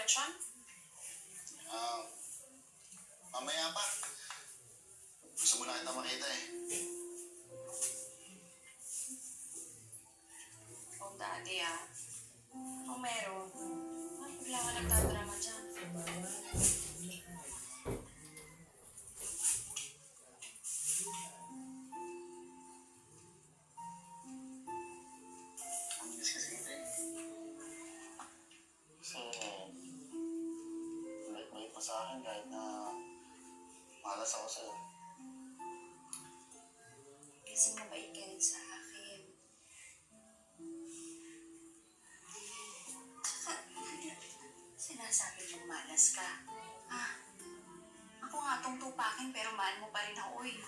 Chon? Ah, mamaya pa. Gusto mo na kita makita eh. Oh, daddy Kung meron, bigla ka nagtadrama dyan. Ang bilis kasi kita eh. Kasi, bait pa sa akin kahit na malas ako sa'yo. Kasi mabait ka rin sa akin. Tsaka, sinasabi mong malas ka. Ako nga tong tupakin pero mahal mo pa rin ako eh.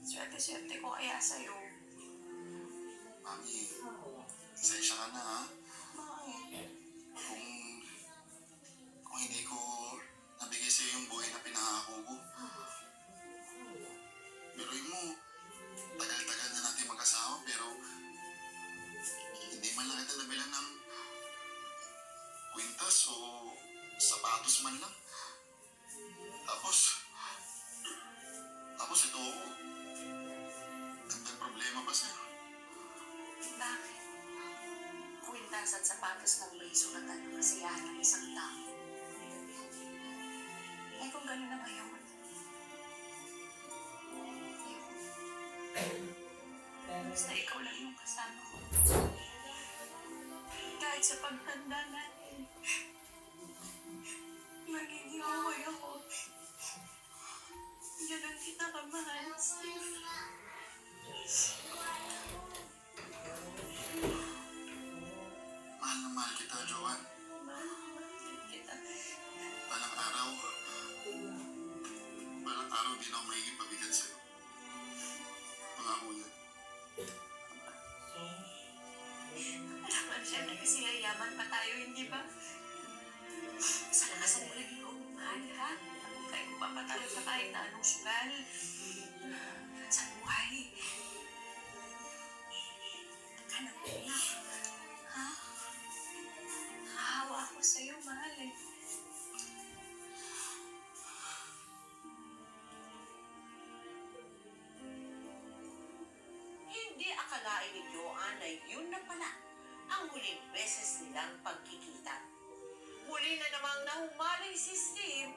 Swerte-swerte ko kaya sa'yo. Mami, isensya ka na ha. Bakit? Kung hindi ko nabigay sa'yo yung buhay na pinangako ko. Biruin mo, tagal-tagal na natin mag-asawa pero hindi man lang kita nabilan ng kwintas o sapatos man lang. Tapos ito ako. Ang problema pa sa'yo. Bakit? Kwintas at sapatos ng may sukatan ng kasiyahan ng isang tao. Eh kung gano'n na ngayon, basta ikaw lang yung kasama ko. Kahit sa paghanda natin, magiging okay ako. Ganun kita kamahal, Steve. Mahal na mahal kita, Joanne. Mahal kita. Balang araw din ako magiging pabigat sa'yo. Pangako yan. Alam, syempre kasi yayaman pa tayo, hindi ba? Sa lakasan mo lang ikaw mahal, ha? Kaya kung papatalo pa tayo na anong sugal sa buhay. Hanap mo na, ha? Hahawa ako sa'yo, mahal eh. Hindi akalain ni Joanne na yun na pala ang huling beses nilang pagkikita. Muli na namang nahumaling si Steve